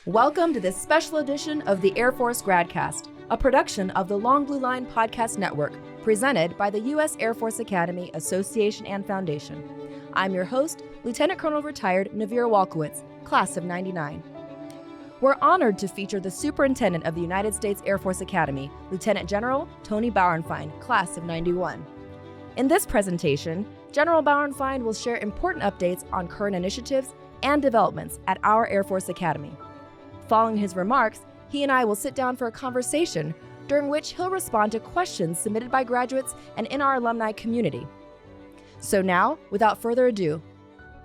Welcome to this special edition of the Air Force Gradcast, a production of the Long Blue Line Podcast Network, presented by the U.S. Air Force Academy Association and Foundation. I'm your host, Lieutenant Colonel Retired Naviere Walkewicz, Class of '99. We're honored to feature the Superintendent of the United States Air Force Academy, Lieutenant General Tony Bauernfeind, Class of '91. In this presentation, General Bauernfeind will share important updates on current initiatives and developments at our Air Force Academy. Following his remarks, he and I will sit down for a conversation during which he'll respond to questions submitted by graduates and in our alumni community. So now, without further ado,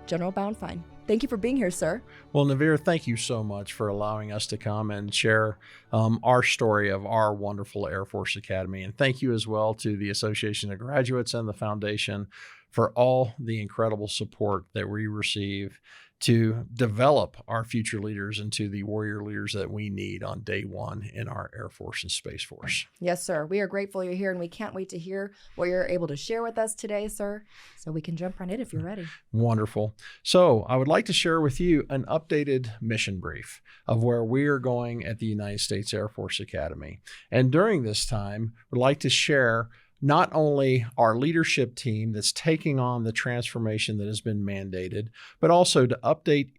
General Bauernfeind, thank you for being here, sir. Well, Naviere, thank you so much for allowing us to come and share our story of our wonderful Air Force Academy. And thank you as well to the Association of Graduates and the Foundation for all the incredible support that we receive to develop our future leaders into the warrior leaders that we need on day one in our Air Force and Space Force. Yes, sir. We are grateful you're here, and we can't wait to hear what you're able to share with us today, sir. So we can jump right in if you're ready. Wonderful. So I would like to share with you an updated mission brief of where we are going at the United States Air Force Academy. And during this time, we'd like to share not only our leadership team that's taking on the transformation that has been mandated, but also to update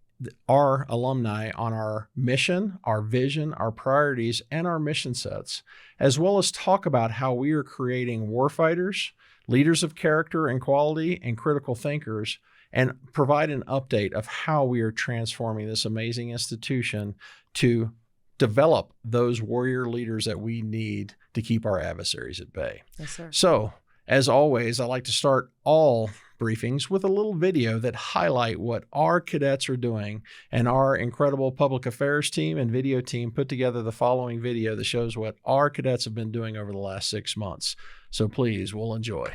our alumni on our mission, our vision, our priorities, and our mission sets, as well as talk about how we are creating warfighters, leaders of character and quality, and critical thinkers, and provide an update of how we are transforming this amazing institution to develop those warrior leaders that we need to keep our adversaries at bay. Yes, sir. So, as always, I like to start all briefings with a little video that highlight what our cadets are doing, and our incredible public affairs team and video team put together the following video that shows what our cadets have been doing over the last 6 months. So please, we'll enjoy.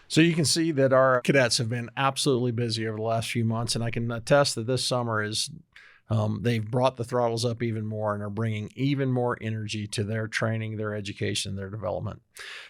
So you can see that our cadets have been absolutely busy over the last few months, and I can attest that this summer is they've brought the throttles up even more and are bringing even more energy to their training, their education, their development.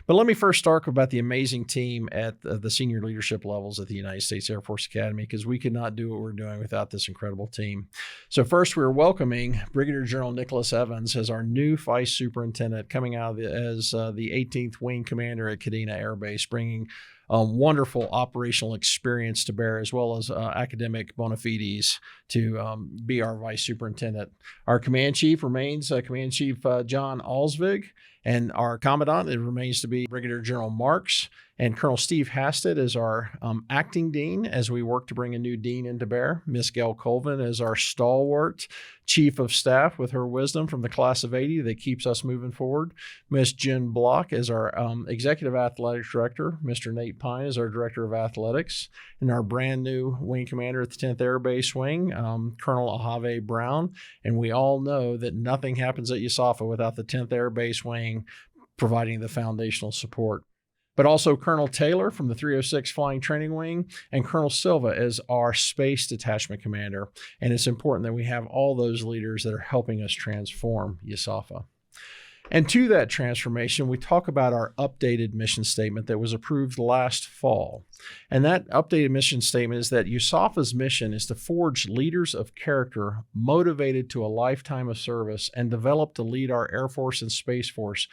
But let me first talk about the amazing team at the senior leadership levels at the United States Air Force Academy, because we could not do what we're doing without this incredible team. So first, we're welcoming Brigadier General Nicholas Evans as our new Vice Superintendent, coming out as the 18th Wing Commander at Kadena Air Base, bringing wonderful operational experience to bear, as well as academic bona fides to be our Vice Superintendent. Our Command Chief remains Command Chief John Alsvig, And our commandant, it remains to be Brigadier General Marks, and Colonel Steve Hasted is our acting dean as we work to bring a new dean into bear. Miss Gail Colvin is our stalwart chief of staff with her wisdom from the class of 80 that keeps us moving forward. Miss Jen Block is our executive athletics director. Mr. Nate Pine is our director of athletics. And our brand new wing commander at the 10th Air Base Wing, Colonel Ahave Brown. And we all know that nothing happens at Usafa without the 10th Air Base Wing providing the foundational support. But also Colonel Taylor from the 306 Flying Training Wing, and Colonel Silva is our Space Detachment Commander. And it's important that we have all those leaders that are helping us transform Usafa. And to that transformation, we talk about our updated mission statement that was approved last fall. And that updated mission statement is that Usafa's mission is to forge leaders of character motivated to a lifetime of service and develop to lead our Air Force and Space Force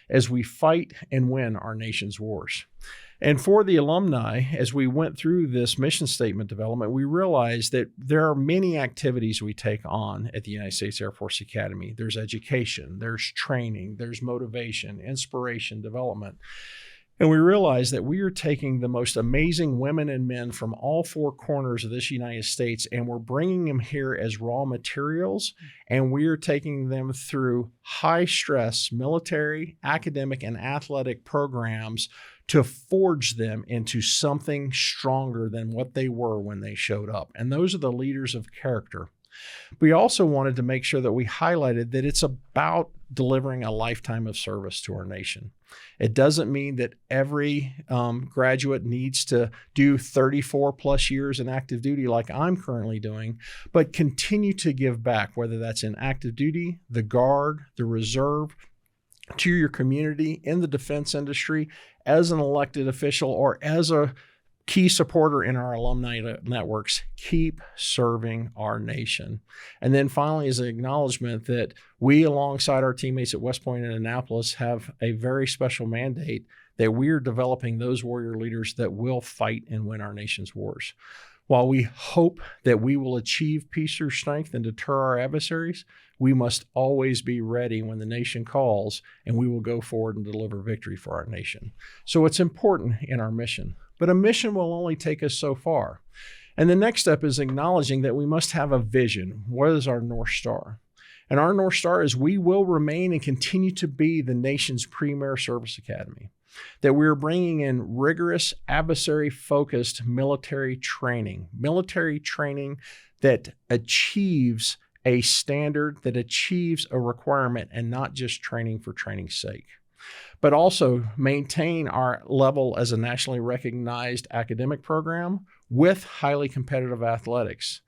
as we fight and win our nation's wars. And for the alumni, as we went through this mission statement development, we realized that there are many activities we take on at the United States Air Force Academy. There's education, there's training, there's motivation, inspiration, development. And we realized that we are taking the most amazing women and men from all four corners of this United States, and we're bringing them here as raw materials, and we are taking them through high-stress military, academic, and athletic programs to forge them into something stronger than what they were when they showed up. And those are the leaders of character. We also wanted to make sure that we highlighted that it's about delivering a lifetime of service to our nation. It doesn't mean that every graduate needs to do 34 plus years in active duty like I'm currently doing, but continue to give back, whether that's in active duty, the Guard, the Reserve, to your community, in the defense industry, as an elected official, or as a key supporter in our alumni networks. Keep serving our nation. And then finally, is an acknowledgement that we, alongside our teammates at West Point and Annapolis, have a very special mandate that we are developing those warrior leaders that will fight and win our nation's wars. While we hope that we will achieve peace through strength and deter our adversaries, we must always be ready when the nation calls, and we will go forward and deliver victory for our nation. So it's important in our mission, but a mission will only take us so far. And the next step is acknowledging that we must have a vision. What is our North Star? And our North Star is we will remain and continue to be the nation's premier service academy, that we're bringing in rigorous, adversary-focused military training that achieves a standard, that achieves a requirement, and not just training for training's sake, but also maintain our level as a nationally recognized academic program with highly competitive athletics,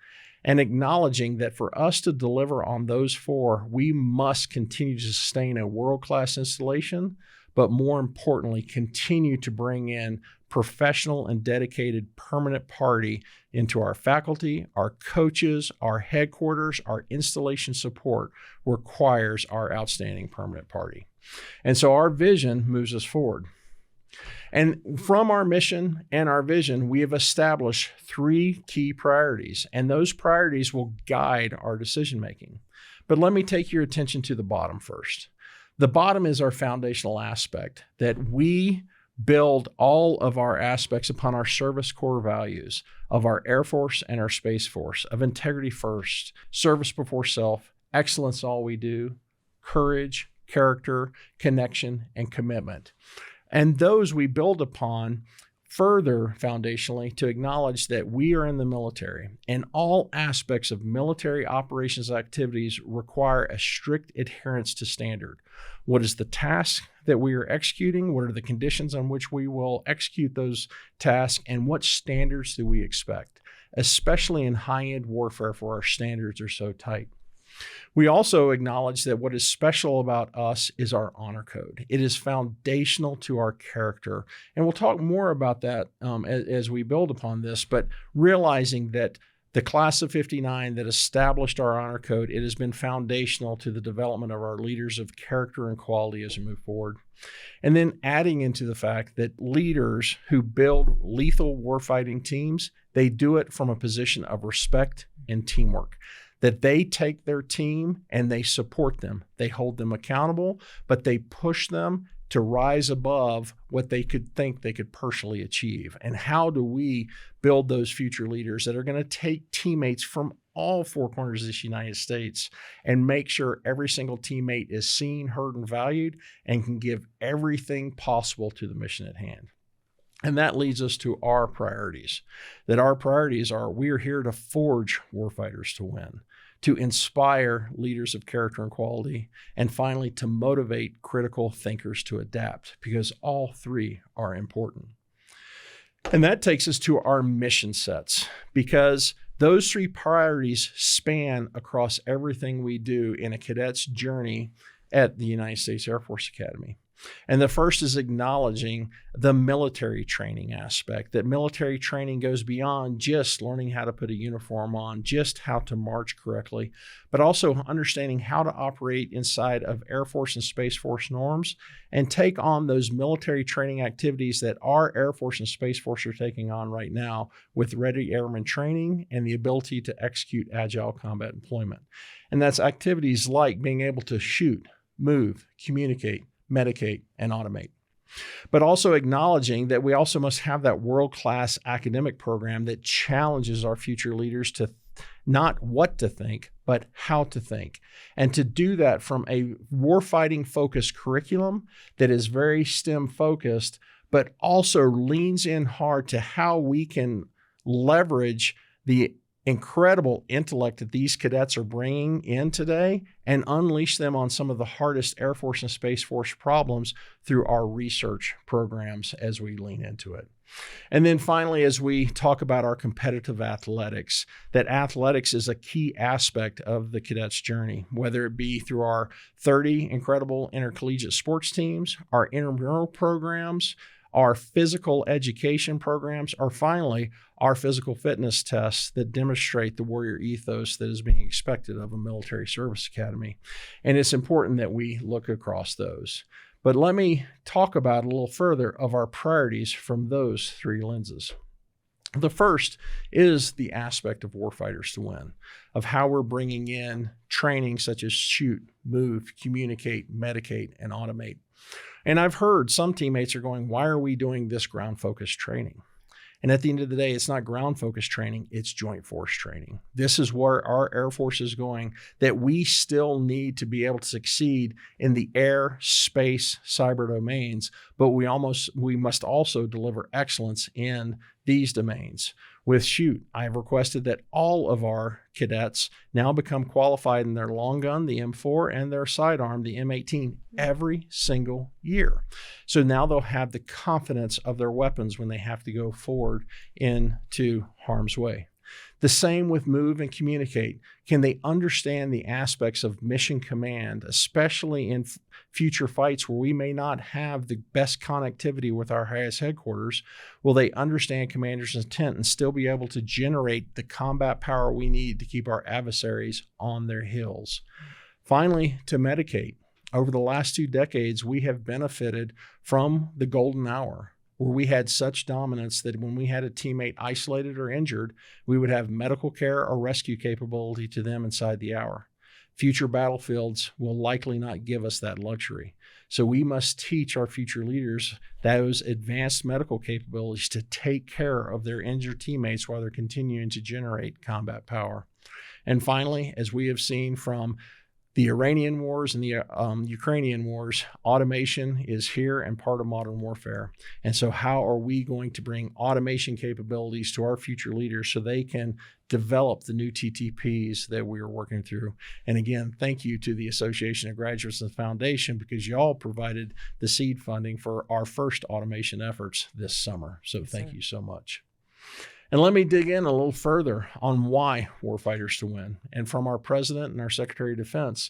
and acknowledging that for us to deliver on those four, we must continue to sustain a world-class installation, but more importantly, continue to bring in professional and dedicated permanent party into our faculty, our coaches, our headquarters. Our installation support requires our outstanding permanent party. And so our vision moves us forward. And from our mission and our vision, we have established three key priorities, and those priorities will guide our decision-making. But let me take your attention to the bottom first. The bottom is our foundational aspect, that we build all of our aspects upon our service core values of our Air Force and our Space Force, of integrity first, service before self, excellence all we do, courage, character, connection, and commitment. And those we build upon further foundationally to acknowledge that we are in the military, and all aspects of military operations activities require a strict adherence to standard. What is the task that we are executing? What are the conditions on which we will execute those tasks? And what standards do we expect, especially in high-end warfare where our standards are so tight? We also acknowledge that what is special about us is our honor code. It is foundational to our character. And we'll talk more about that as we build upon this, but realizing that the class of 59 that established our honor code, it has been foundational to the development of our leaders of character and quality as we move forward. And then adding into the fact that leaders who build lethal warfighting teams, they do it from a position of respect, and teamwork. That they take their team and they support them. They hold them accountable, but they push them to rise above what they could think they could personally achieve. And how do we build those future leaders that are going to take teammates from all four corners of this United States and make sure every single teammate is seen, heard, and valued and can give everything possible to the mission at hand? And that leads us to our priorities. That our priorities are, we are here to forge warfighters to win, to inspire leaders of character and quality, and finally, to motivate critical thinkers to adapt, because all three are important. And that takes us to our mission sets, because those three priorities span across everything we do in a cadet's journey at the United States Air Force Academy. And the first is acknowledging the military training aspect, that military training goes beyond just learning how to put a uniform on, just how to march correctly, but also understanding how to operate inside of Air Force and Space Force norms and take on those military training activities that our Air Force and Space Force are taking on right now with ready airman training and the ability to execute agile combat deployment. And that's activities like being able to shoot, move, communicate, medicate, and automate. But also acknowledging that we also must have that world-class academic program that challenges our future leaders to not what to think, but how to think. And to do that from a warfighting focused curriculum that is very STEM focused, but also leans in hard to how we can leverage the incredible intellect that these cadets are bringing in today and unleash them on some of the hardest Air Force and Space Force problems through our research programs as we lean into it. And then finally, as we talk about our competitive athletics, that athletics is a key aspect of the cadets' journey, whether it be through our 30 incredible intercollegiate sports teams, our intramural programs, our physical education programs, or finally, our physical fitness tests that demonstrate the warrior ethos that is being expected of a military service academy. And it's important that we look across those. But let me talk about a little further of our priorities from those three lenses. The first is the aspect of warfighters to win, of how we're bringing in training such as shoot, move, communicate, medicate, and automate. And I've heard some teammates are going, why are we doing this ground-focused training? And at the end of the day, it's not ground-focused training, it's joint force training. This is where our Air Force is going, that we still need to be able to succeed in the air, space, cyber domains, but we must also deliver excellence in these domains. With shoot, I have requested that all of our cadets now become qualified in their long gun, the M4, and their sidearm, the M18, every single year. So now they'll have the confidence of their weapons when they have to go forward into harm's way. The same with move and communicate. Can they understand the aspects of mission command, especially in future fights where we may not have the best connectivity with our highest headquarters? Will they understand commander's intent and still be able to generate the combat power we need to keep our adversaries on their heels? Finally, to medicate. Over the last 2 decades, we have benefited from the golden hour, where we had such dominance that when we had a teammate isolated or injured, we would have medical care or rescue capability to them inside the hour. Future battlefields will likely not give us that luxury. So we must teach our future leaders those advanced medical capabilities to take care of their injured teammates while they're continuing to generate combat power. And finally, as we have seen from the Iranian wars and the Ukrainian wars, automation is here and part of modern warfare. And so how are we going to bring automation capabilities to our future leaders so they can develop the new TTPs that we are working through? And again, thank you to the Association of Graduates and Foundation, because y'all provided the seed funding for our first automation efforts this summer. So thank you so much. And let me dig in a little further on why warfighters to win. And from our president and our Secretary of Defense,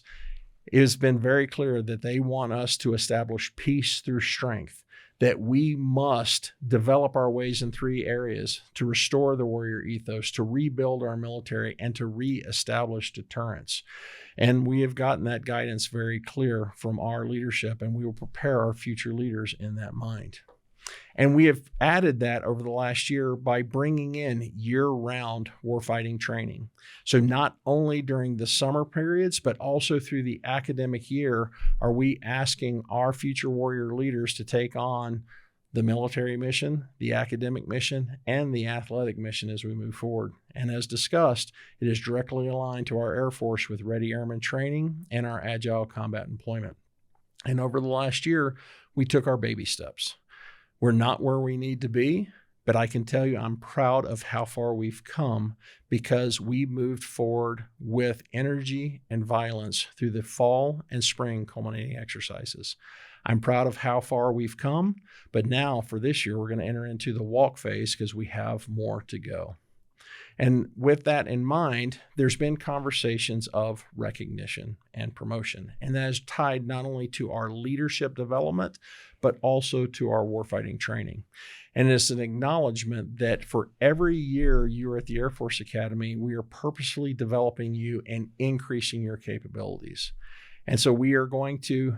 it has been very clear that they want us to establish peace through strength, that we must develop our ways in 3 areas to restore the warrior ethos, to rebuild our military, and to reestablish deterrence. And we have gotten that guidance very clear from our leadership, and we will prepare our future leaders in that mind. And we have added that over the last year by bringing in year-round warfighting training. So not only during the summer periods, but also through the academic year, are we asking our future warrior leaders to take on the military mission, the academic mission, and the athletic mission as we move forward. And as discussed, it is directly aligned to our Air Force with Ready Airman training and our Agile Combat Employment. And over the last year, we took our baby steps. We're not where we need to be, but I can tell you I'm proud of how far we've come because we moved forward with energy and violence through the fall and spring culminating exercises. I'm proud of how far we've come, but now for this year, we're going to enter into the walk phase because we have more to go. And with that in mind, there's been conversations of recognition and promotion, and that is tied not only to our leadership development, but also to our warfighting training. And it's an acknowledgement that for every year you're at the Air Force Academy, we are purposefully developing you and increasing your capabilities. And so we are going to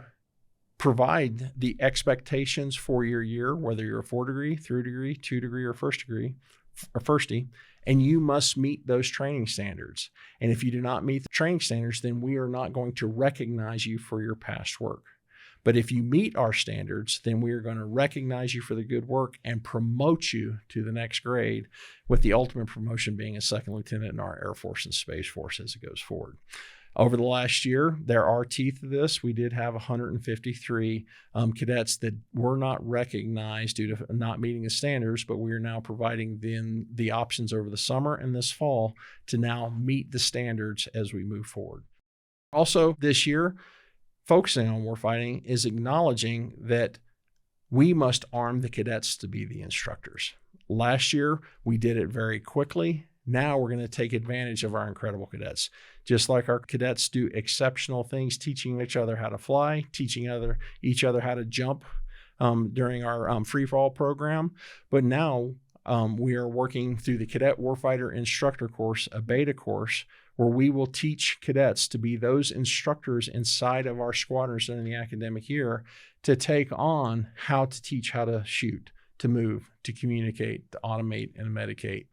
provide the expectations for your year, whether you're a 4-degree, 3-degree, 2-degree, or firstie, and you must meet those training standards. And if you do not meet the training standards, then we are not going to recognize you for your past work. But if you meet our standards, then we are going to recognize you for the good work and promote you to the next grade, with the ultimate promotion being a second lieutenant in our Air Force and Space Force as it goes forward. Over the last year, there are teeth to this. We did have 153 cadets that were not recognized due to not meeting the standards, but we are now providing them the options over the summer and this fall to now meet the standards as we move forward. Also, this year, focusing on warfighting is acknowledging that we must arm the cadets to be the instructors. Last year, we did it very quickly. Now we're going to take advantage of our incredible cadets. Just like our cadets do exceptional things, teaching each other how to fly, teaching each other how to jump during our free fall program. But now we are working through the Cadet Warfighter Instructor course, a beta course, where we will teach cadets to be those instructors inside of our squadrons during the academic year to take on how to teach how to shoot, to move, to communicate, to automate, and medicate.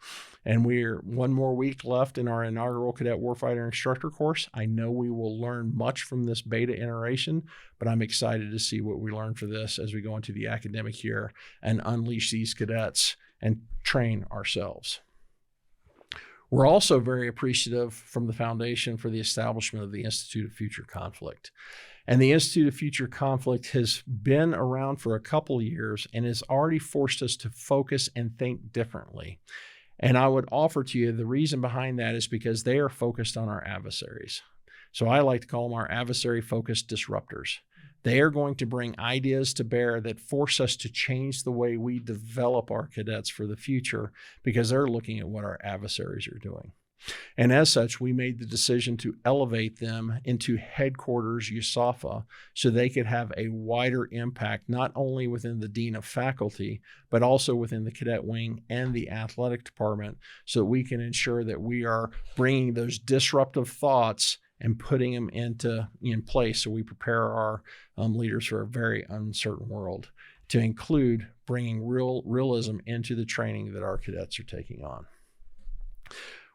And we're one more week left in our inaugural Cadet Warfighter Instructor course. I know we will learn much from this beta iteration, but I'm excited to see what we learn for this as we go into the academic year and unleash these cadets and train ourselves. We're also very appreciative from the Foundation for the establishment of the Institute of Future Conflict. And the Institute of Future Conflict has been around for a couple of years and has already forced us to focus and think differently. And I would offer to you the reason behind that is because they are focused on our adversaries. So I like to call them our adversary-focused disruptors. They are going to bring ideas to bear that force us to change the way we develop our cadets for the future because they're looking at what our adversaries are doing. And as such, we made the decision to elevate them into headquarters Usafa so they could have a wider impact, not only within the Dean of Faculty, but also within the cadet wing and the athletic department, so that we can ensure that we are bringing those disruptive thoughts and putting them in place so we prepare our leaders for a very uncertain world, to include bringing realism into the training that our cadets are taking on.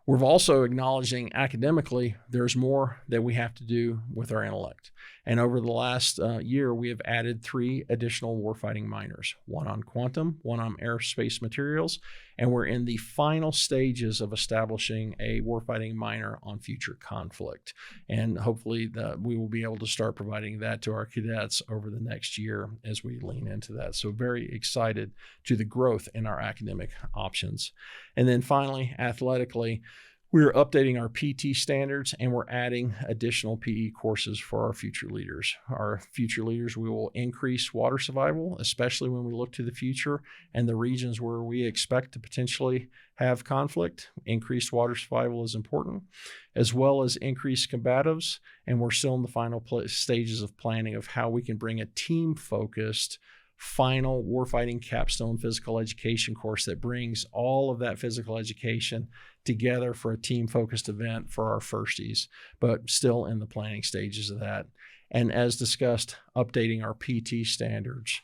We're also acknowledging academically there's more that we have to do with our intellect. And over the last year, we have added 3 additional warfighting minors, one on quantum, one on aerospace materials, and we're in the final stages of establishing a warfighting minor on future conflict. And hopefully we will be able to start providing that to our cadets over the next year as we lean into that. So very excited to the growth in our academic options. And then finally, athletically, we're updating our PT standards and we're adding additional PE courses for our future leaders. Our future leaders, we will increase water survival, especially when we look to the future and the regions where we expect to potentially have conflict. Increased water survival is important, as well as increased combatives. And we're still in the final stages of planning of how we can bring a team-focused final warfighting capstone physical education course that brings all of that physical education together for a team-focused event for our firsties, but still in the planning stages of that. And as discussed, updating our PT standards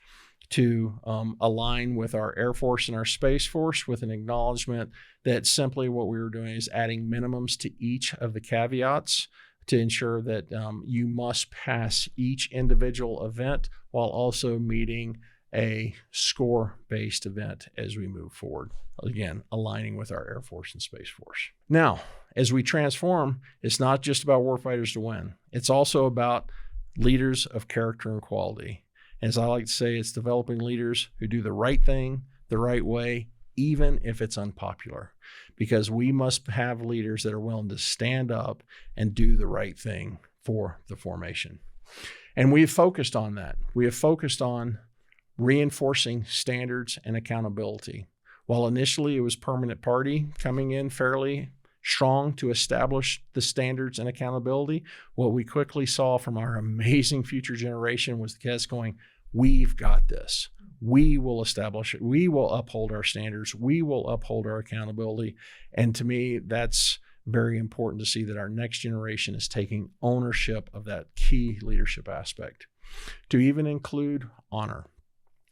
to align with our Air Force and our Space Force, with an acknowledgement that simply what we were doing is adding minimums to each of the caveats to ensure that you must pass each individual event while also meeting a score-based event as we move forward. Again, aligning with our Air Force and Space Force. Now, as we transform, it's not just about warfighters to win. It's also about leaders of character and quality. As I like to say, it's developing leaders who do the right thing the right way, even if it's unpopular, because we must have leaders that are willing to stand up and do the right thing for the formation. And we have focused on that. We have focused on reinforcing standards and accountability. While initially it was permanent party coming in fairly strong to establish the standards and accountability, what we quickly saw from our amazing future generation was the cadets going, we've got this. We will establish it. We will uphold our standards. We will uphold our accountability. And to me, that's very important to see that our next generation is taking ownership of that key leadership aspect, to even include honor.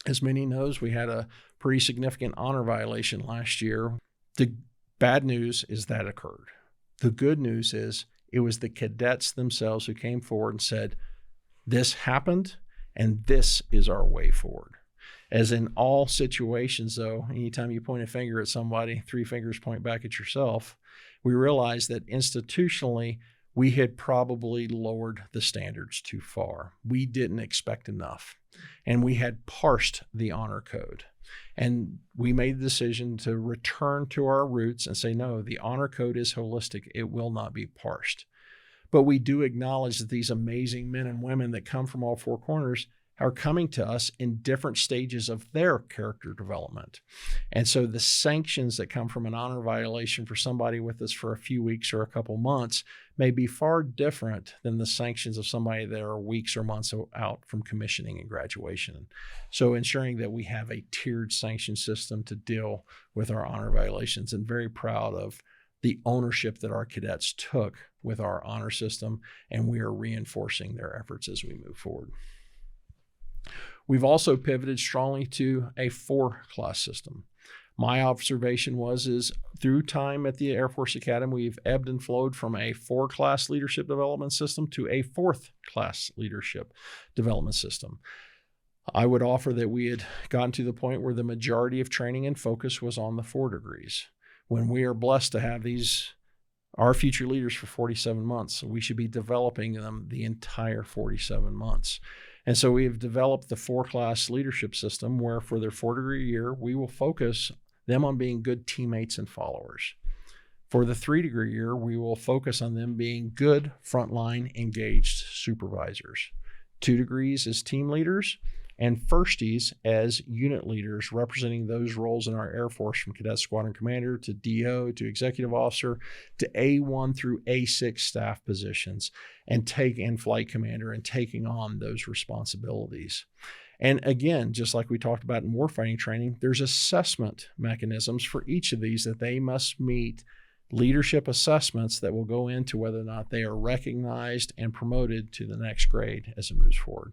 As many knows, we had a pretty significant honor violation last year. The bad news is that occurred. The good news is it was the cadets themselves who came forward and said, this happened and this is our way forward. As in all situations, though, anytime you point a finger at somebody, 3 fingers point back at yourself. We realized that institutionally, we had probably lowered the standards too far. We didn't expect enough. And we had parsed the honor code. And we made the decision to return to our roots and say, no, the honor code is holistic. It will not be parsed. But we do acknowledge that these amazing men and women that come from all 4 corners are coming to us in different stages of their character development. And so the sanctions that come from an honor violation for somebody with us for a few weeks or a couple months may be far different than the sanctions of somebody that are weeks or months out from commissioning and graduation. So ensuring that we have a tiered sanction system to deal with our honor violations, and very proud of the ownership that our cadets took with our honor system, and we are reinforcing their efforts as we move forward. We've also pivoted strongly to a 4-class system. My observation is through time at the Air Force Academy, we've ebbed and flowed from a 4-class leadership development system to a 4th-class leadership development system. I would offer that we had gotten to the point where the majority of training and focus was on the 4 degrees. When we are blessed to have our future leaders for 47 months, we should be developing them the entire 47 months. And so we have developed the 4-class leadership system where for their 4-degree year, we will focus them on being good teammates and followers. For the 3-degree year, we will focus on them being good frontline engaged supervisors. 2 degrees as team leaders, and firsties as unit leaders representing those roles in our Air Force, from cadet squadron commander to DO to executive officer to A1 through A6 staff positions, and flight commander, and taking on those responsibilities. And again, just like we talked about in warfighting training, there's assessment mechanisms for each of these that they must meet leadership assessments that will go into whether or not they are recognized and promoted to the next grade as it moves forward.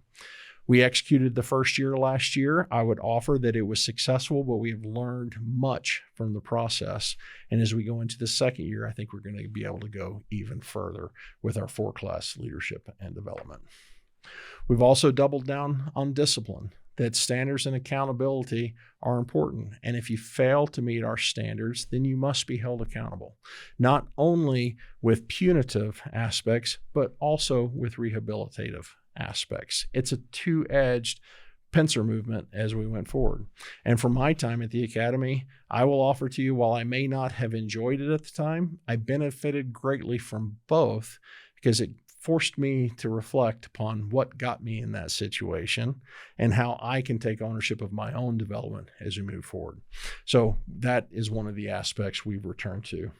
We executed the first year last year. I would offer that it was successful, but we have learned much from the process. And as we go into the second year, I think we're going to be able to go even further with our 4-class leadership and development. We've also doubled down on discipline, that standards and accountability are important. And if you fail to meet our standards, then you must be held accountable, not only with punitive aspects, but also with rehabilitative aspects. It's a 2-edged pincer movement as we went forward. And from my time at the Academy, I will offer to you, while I may not have enjoyed it at the time, I benefited greatly from both, because it forced me to reflect upon what got me in that situation and how I can take ownership of my own development as we move forward. So that is one of the aspects we've returned to.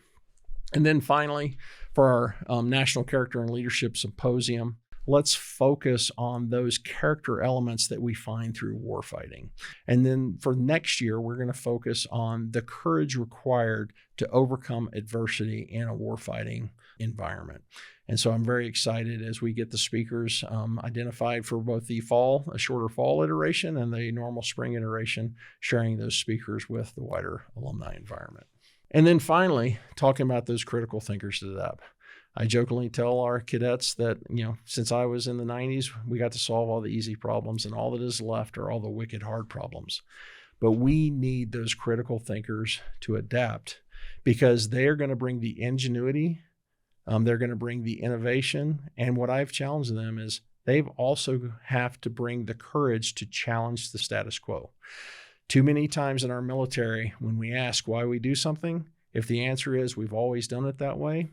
And then finally, for our National Character and Leadership Symposium, let's focus on those character elements that we find through warfighting. And then for next year, we're going to focus on the courage required to overcome adversity in a warfighting environment. And so I'm very excited as we get the speakers identified for both the fall, a shorter fall iteration, and the normal spring iteration, sharing those speakers with the wider alumni environment. And then finally, talking about those critical thinkers to the depth. I jokingly tell our cadets that, since I was in the 90s, we got to solve all the easy problems, and all that is left are all the wicked hard problems. But we need those critical thinkers to adapt, because they're going to bring the ingenuity, they're going to bring the innovation, and what I've challenged them is they've also have to bring the courage to challenge the status quo. Too many times in our military, when we ask why we do something, if the answer is we've always done it that way,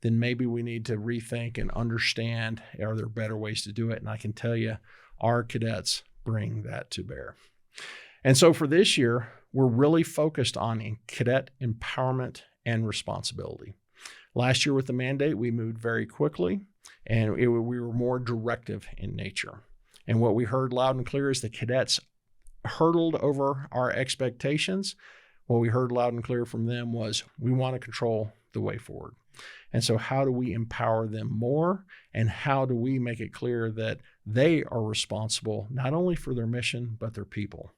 then maybe we need to rethink and understand, are there better ways to do it? And I can tell you, our cadets bring that to bear. And so for this year, we're really focused on cadet empowerment and responsibility. Last year with the mandate, we moved very quickly, and we were more directive in nature. And what we heard loud and clear is the cadets hurdled over our expectations. What we heard loud and clear from them was, we want to control the way forward. And so how do we empower them more? And how do we make it clear that they are responsible not only for their mission, but their people?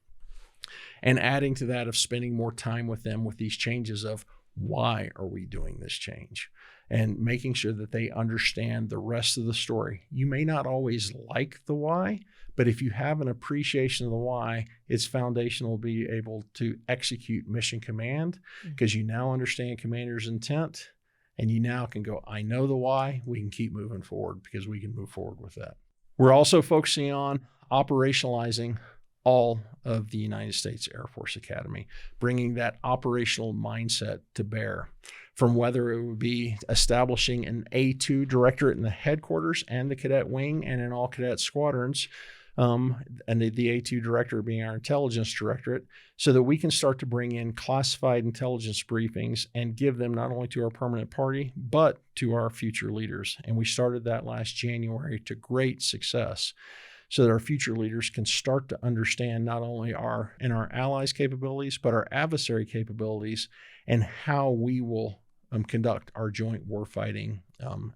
And adding to that of spending more time with them with these changes of, why are we doing this change? And making sure that they understand the rest of the story. You may not always like the why, but if you have an appreciation of the why, it's foundational to be able to execute mission command, because you now understand commander's intent, and you now can go, I know the why, we can keep moving forward, because we can move forward with that. We're also focusing on operationalizing all of the United States Air Force Academy, bringing that operational mindset to bear, from whether it would be establishing an A2 directorate in the headquarters and the cadet wing and in all cadet squadrons, and the A2 directorate being our intelligence directorate, so that we can start to bring in classified intelligence briefings and give them not only to our permanent party, but to our future leaders. And we started that last January to great success, so that our future leaders can start to understand not only our allies' capabilities, but our adversary capabilities, and how we will conduct our joint warfighting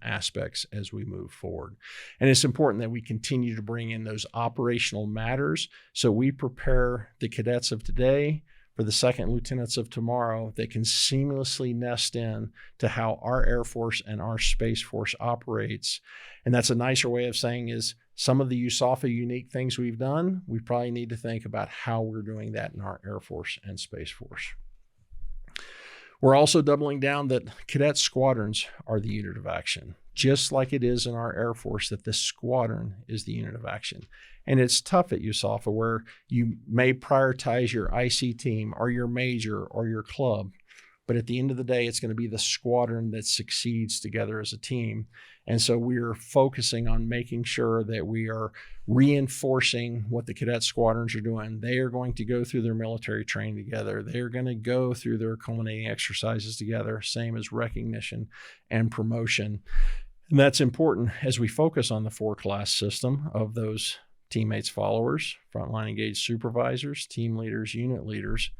aspects as we move forward. And it's important that we continue to bring in those operational matters, so we prepare the cadets of today for the second lieutenants of tomorrow that can seamlessly nest in to how our Air Force and our Space Force operates. And that's a nicer way of saying is, some of the Usafa unique things we've done, we probably need to think about how we're doing that in our Air Force and Space Force. We're also doubling down that cadet squadrons are the unit of action, just like it is in our Air Force that the squadron is the unit of action. And it's tough at Usafa, where you may prioritize your IC team or your major or your club, but at the end of the day, it's going to be the squadron that succeeds together as a team. And so we're focusing on making sure that we are reinforcing what the cadet squadrons are doing. They are going to go through their military training together. They're going to go through their culminating exercises together, same as recognition and promotion. And that's important as we focus on the 4-class system of those teammates, followers, frontline engaged supervisors, team leaders, unit leaders,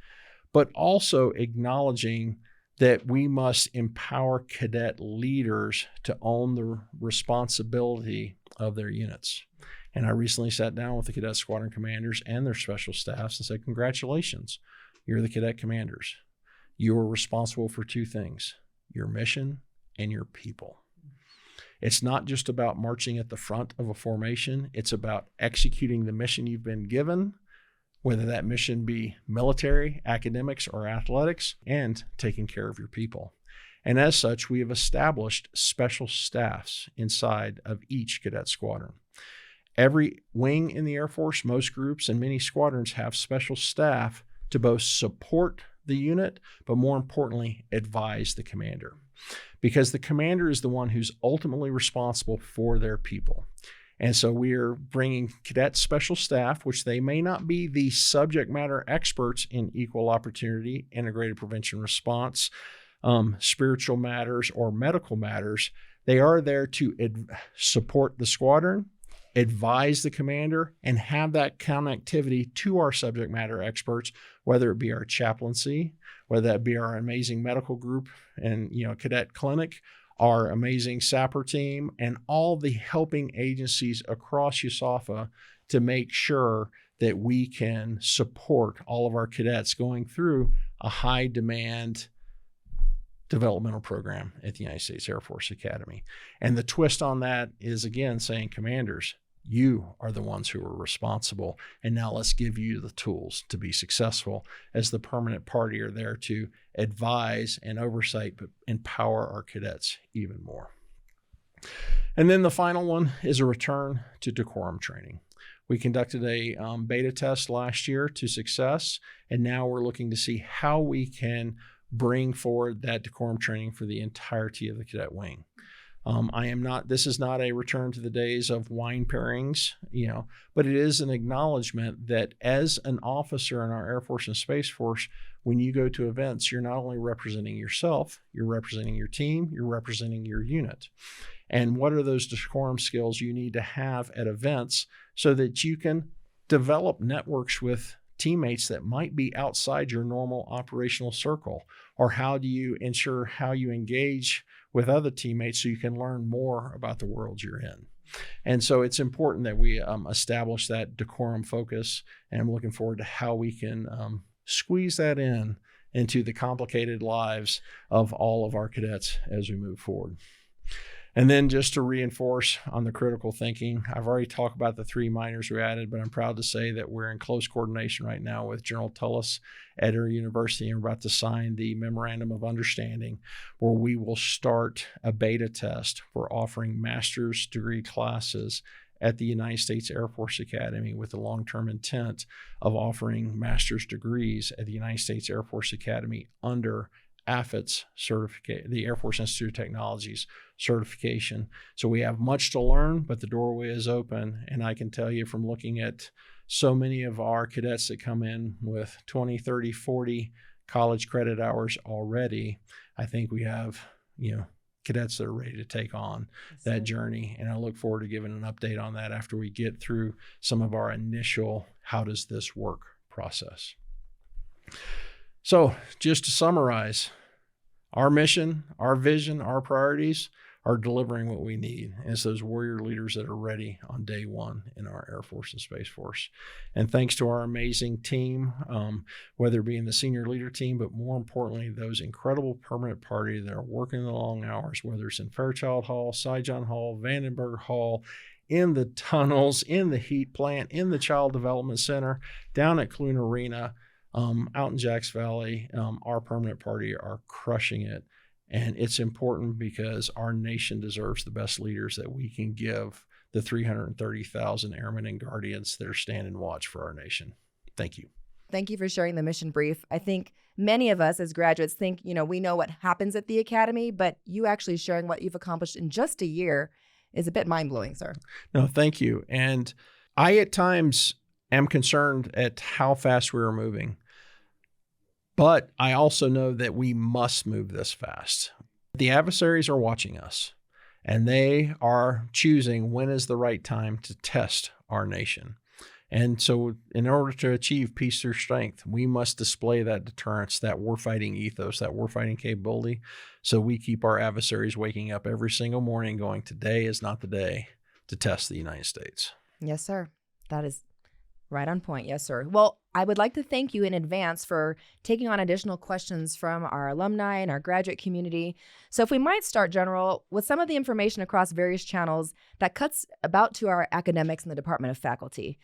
but also acknowledging that we must empower cadet leaders to own the responsibility of their units. And I recently sat down with the cadet squadron commanders and their special staffs and said, congratulations, you're the cadet commanders. You are responsible for 2 things, your mission and your people. It's not just about marching at the front of a formation. It's about executing the mission you've been given, whether that mission be military, academics, or athletics, and taking care of your people. And as such, we have established special staffs inside of each cadet squadron. Every wing in the Air Force, most groups, and many squadrons have special staff to both support the unit, but more importantly, advise the commander. Because the commander is the one who's ultimately responsible for their people. And so we are bringing cadet special staff, which they may not be the subject matter experts in equal opportunity, integrated prevention response, spiritual matters, or medical matters. They are there to support the squadron, advise the commander, and have that connectivity to our subject matter experts, whether it be our chaplaincy, whether that be our amazing medical group and cadet clinic, our amazing SAPR team, and all the helping agencies across Usafa to make sure that we can support all of our cadets going through a high demand developmental program at the United States Air Force Academy. And the twist on that is, again, saying, commanders, you are the ones who are responsible. And now let's give you the tools to be successful as the permanent party are there to advise and oversight, but empower our cadets even more. And then the final one is a return to decorum training. We conducted a beta test last year to success, and now we're looking to see how we can bring forward that decorum training for the entirety of the cadet wing. This is not a return to the days of wine pairings, but it is an acknowledgement that as an officer in our Air Force and Space Force, when you go to events, you're not only representing yourself, you're representing your team, you're representing your unit. And what are those decorum skills you need to have at events so that you can develop networks with teammates that might be outside your normal operational circle? Or how do you ensure how you engage with other teammates so you can learn more about the world you're in? And so it's important that we establish that decorum focus, and I'm looking forward to how we can squeeze that into the complicated lives of all of our cadets as we move forward. And then just to reinforce on the critical thinking, I've already talked about the 3 minors we added, but I'm proud to say that we're in close coordination right now with General Tullis at our university, and we're about to sign the Memorandum of Understanding, where we will start a beta test for offering master's degree classes at the United States Air Force Academy, with the long-term intent of offering master's degrees at the United States Air Force Academy under AFIT's certificate, the Air Force Institute of Technology's certification. So we have much to learn, but the doorway is open. And I can tell you from looking at so many of our cadets that come in with 20, 30, 40 college credit hours already, I think we have, cadets that are ready to take on that journey. And I look forward to giving an update on that after we get through some of our initial how does this work process. So just to summarize, our mission, our vision, our priorities are delivering what we need. And it's those warrior leaders that are ready on day one in our Air Force and Space Force. And thanks to our amazing team, whether it be in the senior leader team, but more importantly, those incredible permanent party that are working the long hours, whether it's in Fairchild Hall, Saigon Hall, Vandenberg Hall, in the tunnels, in the heat plant, in the Child Development Center, down at Clune Arena, out in Jacks Valley, our permanent party are crushing it. And it's important because our nation deserves the best leaders that we can give the 330,000 airmen and guardians that are standing watch for our nation. Thank you. Thank you for sharing the mission brief. I think many of us as graduates think, we know what happens at the academy, but you actually sharing what you've accomplished in just a year is a bit mind-blowing, sir. No, thank you. And I at times am concerned at how fast we are moving. But I also know that we must move this fast. The adversaries are watching us, and they are choosing when is the right time to test our nation. And so in order to achieve peace through strength, we must display that deterrence, that warfighting ethos, that warfighting capability, so we keep our adversaries waking up every single morning going, today is not the day to test the United States. Yes, sir. That is right on point. Yes, sir. Well, I would like to thank you in advance for taking on additional questions from our alumni and our graduate community. So if we might start, General, with some of the information across various channels that cuts about to our academics in the Department of Faculty.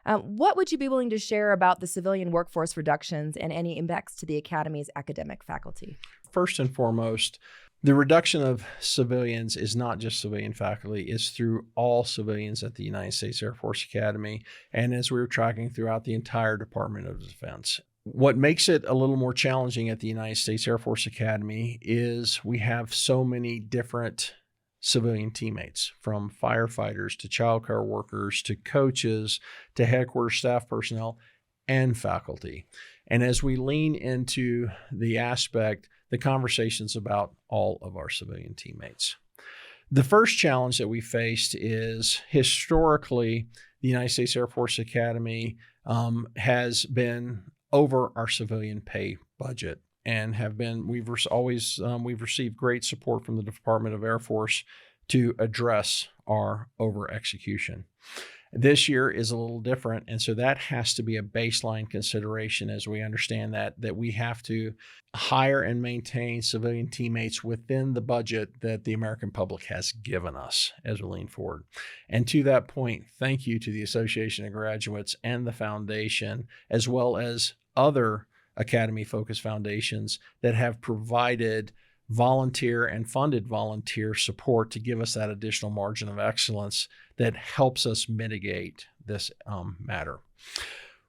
What would you be willing to share about the civilian workforce reductions and any impacts to the Academy's academic faculty? First and foremost, the reduction of civilians is not just civilian faculty, it's through all civilians at the United States Air Force Academy, and as we were tracking throughout the entire Department of Defense. What makes it a little more challenging at the United States Air Force Academy is we have so many different civilian teammates, from firefighters to childcare workers to coaches to headquarters staff personnel and faculty. And as we lean into the conversations about all of our civilian teammates. The first challenge that we faced is historically, the United States Air Force Academy has been over our civilian pay budget. and we've received great support from the Department of Air Force to address our over execution. This year is a little different, and so that has to be a baseline consideration as we understand that we have to hire and maintain civilian teammates within the budget that the American public has given us as we lean forward. And to that point, thank you to the Association of Graduates and the foundation, as well as other Academy-focused foundations that have provided volunteer and funded volunteer support to give us that additional margin of excellence that helps us mitigate this matter.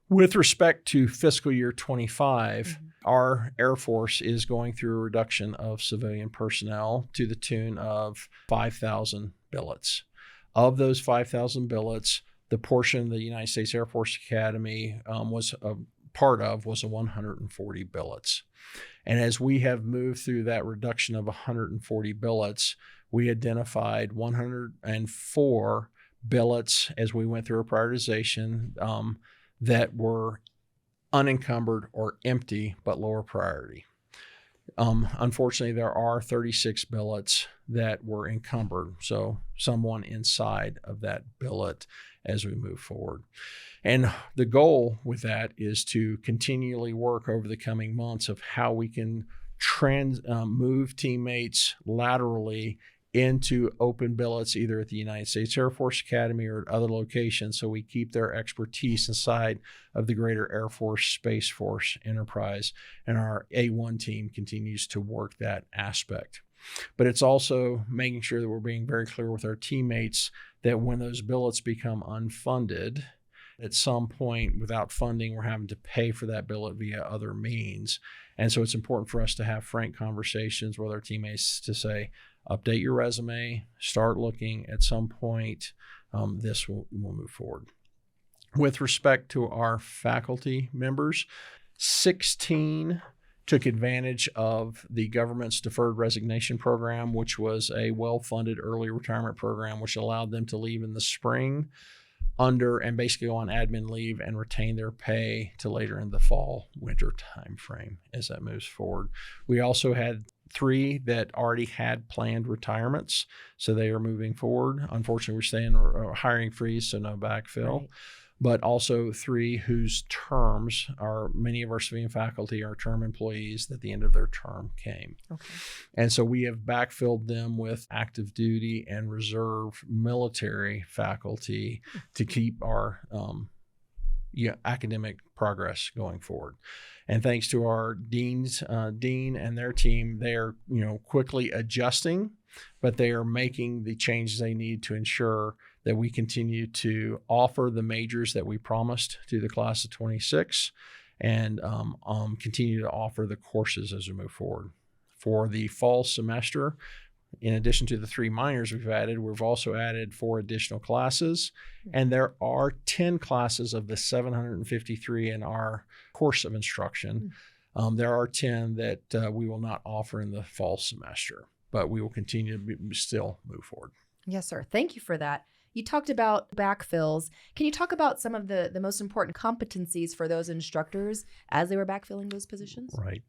With respect to fiscal year 25, our Air Force is going through a reduction of civilian personnel to the tune of 5,000 billets. Of those 5,000 billets, the portion the United States Air Force Academy was a part of was 140 billets. And as we have moved through that reduction of 140 billets, we identified 104 billets as we went through a prioritization that were unencumbered or empty, but lower priority. Unfortunately, there are 36 billets that were encumbered, so someone inside of that billet as we move forward. And the goal with that is to continually work over the coming months of how we can move teammates laterally into open billets, either at the United States Air Force Academy or at other locations, so we keep their expertise inside of the greater Air Force Space Force enterprise. And our A1 team continues to work that aspect. But it's also making sure that we're being very clear with our teammates that when those billets become unfunded, at some point without funding, we're having to pay for that billet via other means. And so it's important for us to have frank conversations with our teammates to say, update your resume, start looking at some point. This will move forward. With respect to our faculty members, 16 took advantage of the government's deferred resignation program, which was a well-funded early retirement program, which allowed them to leave in the spring and basically go on admin leave and retain their pay to later in the fall, winter timeframe as that moves forward. We also had 3 that already had planned retirements, so they are moving forward. Unfortunately, we're staying hiring freeze, so no backfill. Right. But also 3 whose terms many of our civilian faculty are term employees that the end of their term came. Okay. And so we have backfilled them with active duty and reserve military faculty to keep our academic progress going forward. And thanks to our dean and their team, they are quickly adjusting, but they are making the changes they need to ensure that we continue to offer the majors that we promised to the class of 26 and continue to offer the courses as we move forward. For the fall semester, in addition to the 3 minors we've also added 4 additional classes, and there are 10 classes of the 753 in our course of instruction. There are 10 that we will not offer in the fall semester, but we will continue to still move forward. Yes, sir. Thank you for that. You talked about backfills. Can you talk about some of the most important competencies for those instructors as they were backfilling those positions? Right.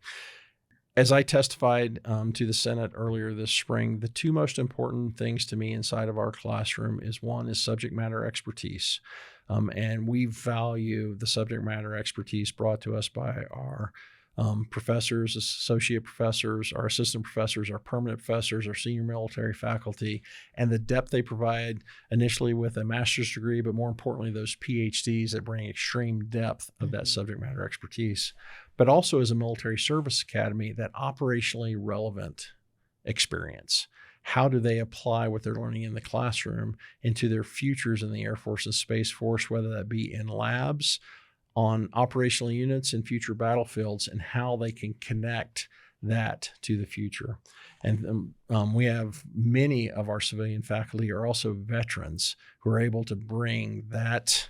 As I testified to the Senate earlier this spring, the 2 most important things to me inside of our classroom is one is subject matter expertise. And we value the subject matter expertise brought to us by our professors, associate professors, our assistant professors, our permanent professors, our senior military faculty, and the depth they provide initially with a master's degree, but more importantly, those PhDs that bring extreme depth of that subject matter expertise, but also as a military service academy, that operationally relevant experience. How do they apply what they're learning in the classroom into their futures in the Air Force and Space Force, whether that be in labs, on operational units in future battlefields, and how they can connect that to the future. And we have many of our civilian faculty are also veterans who are able to bring that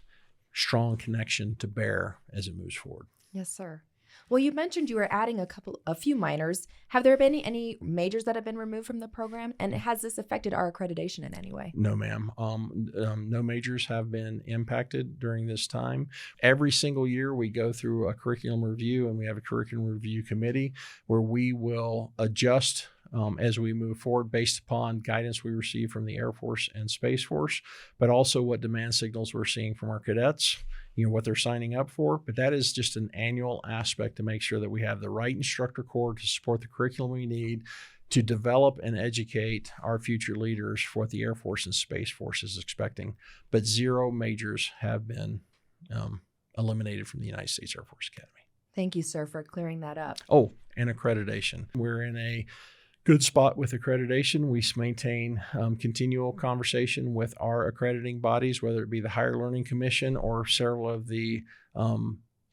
strong connection to bear as it moves forward. Yes, sir. Well, you mentioned you were adding a few minors. Have there been any majors that have been removed from the program? And has this affected our accreditation in any way? No, ma'am. No majors have been impacted during this time. Every single year we go through a curriculum review, and we have a curriculum review committee where we will adjust as we move forward based upon guidance we receive from the Air Force and Space Force, but also what demand signals we're seeing from our cadets, what they're signing up for. But that is just an annual aspect to make sure that we have the right instructor corps to support the curriculum we need to develop and educate our future leaders for what the Air Force and Space Force is expecting. But 0 majors have been eliminated from the United States Air Force Academy. Thank you, sir, for clearing that up. Oh, and accreditation. We're in a good spot with accreditation. We maintain continual conversation with our accrediting bodies, whether it be the Higher Learning Commission or several of the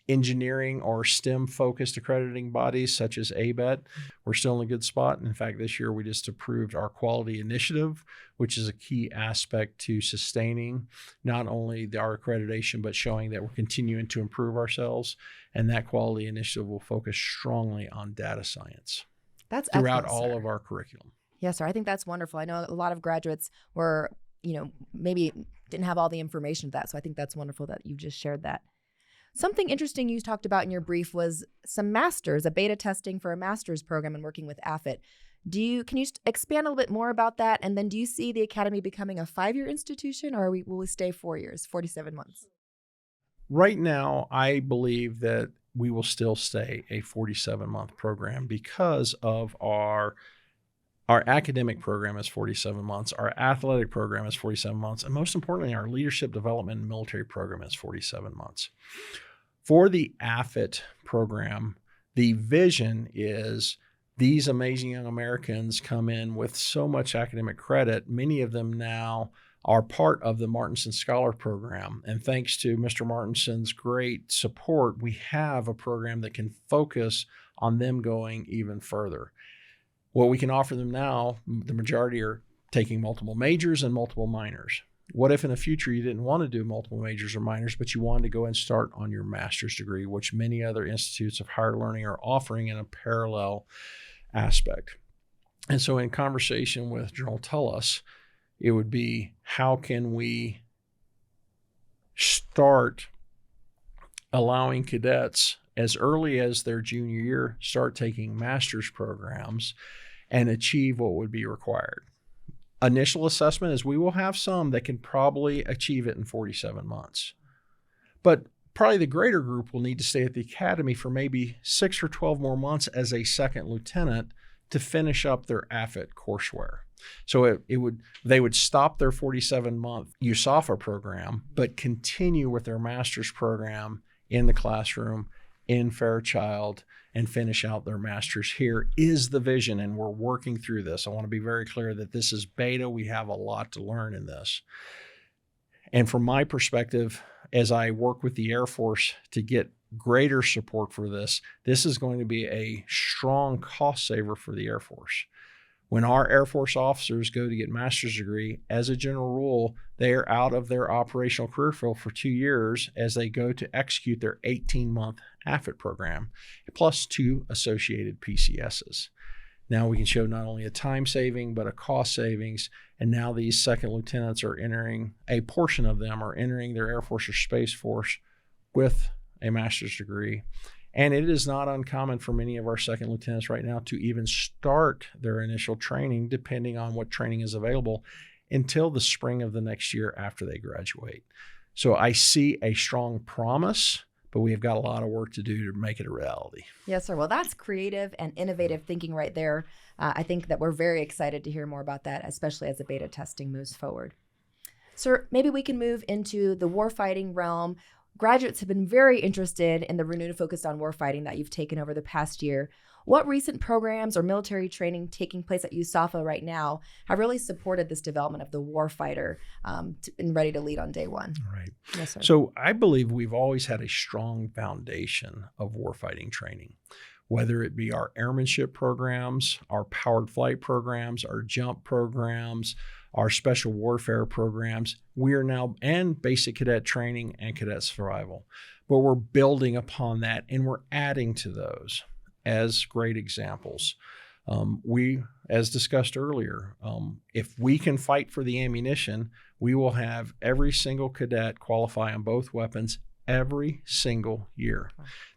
engineering or STEM-focused accrediting bodies such as ABET. We're still in a good spot. In fact, this year we just approved our quality initiative, which is a key aspect to sustaining not only our accreditation, but showing that we're continuing to improve ourselves. And that quality initiative will focus strongly on data science. That's throughout excellent, all sir. of our curriculum. Yes, sir. I think that's wonderful. I know a lot of graduates were, maybe didn't have all the information of that. So I think that's wonderful that you just shared that. Something interesting you talked about in your brief was some masters, a beta testing for a master's program and working with AFIT. Can you expand a little bit more about that? And then do you see the Academy becoming a 5-year institution, or will we stay 4 years, 47 months? Right now, I believe that we will still stay a 47-month program because of our academic program is 47 months, our athletic program is 47 months, and most importantly, our leadership development and military program is 47 months. For the AFIT program, the vision is these amazing young Americans come in with so much academic credit. Many of them now are part of the Martinson Scholar Program. And thanks to Mr. Martinson's great support, we have a program that can focus on them going even further. What we can offer them now, the majority are taking multiple majors and multiple minors. What if in the future you didn't want to do multiple majors or minors, but you wanted to go and start on your master's degree, which many other institutes of higher learning are offering in a parallel aspect. And so in conversation with General Tullis, it would be, how can we start allowing cadets as early as their junior year start taking master's programs and achieve what would be required? Initial assessment is we will have some that can probably achieve it in 47 months. But probably the greater group will need to stay at the academy for maybe 6 or 12 more months as a second lieutenant to finish up their AFIT courseware. So they would stop their 47-month Usafa program, but continue with their master's program in the classroom in Fairchild and finish out their master's here is the vision. And we're working through this. I want to be very clear that this is beta. We have a lot to learn in this. And from my perspective, as I work with the Air Force to get greater support for this, this is going to be a strong cost saver for the Air Force. When our Air Force officers go to get master's degree, as a general rule, they are out of their operational career field for 2 years as they go to execute their 18-month AFIT program, plus 2 associated PCSs. Now we can show not only a time saving, but a cost savings. And now these second lieutenants are entering, a portion of them are entering their Air Force or Space Force with a master's degree. And it is not uncommon for many of our second lieutenants right now to even start their initial training, depending on what training is available, until the spring of the next year after they graduate. So I see a strong promise, but we have got a lot of work to do to make it a reality. Yes, sir. Well, that's creative and innovative thinking right there. I think that we're very excited to hear more about that, especially as the beta testing moves forward. Sir, maybe we can move into the warfighting realm. Graduates have been very interested in the renewed focus on warfighting that you've taken over the past year. What recent programs or military training taking place at Usafa right now have really supported this development of the warfighter and ready to lead on day one? Right. Yes, sir. So I believe we've always had a strong foundation of warfighting training, whether it be our airmanship programs, our powered flight programs, our jump programs, our special warfare programs. We are now, and basic cadet training and cadet survival. But we're building upon that, and we're adding to those as great examples. We, as discussed earlier, if we can fight for the ammunition, we will have every single cadet qualify on both weapons every single year.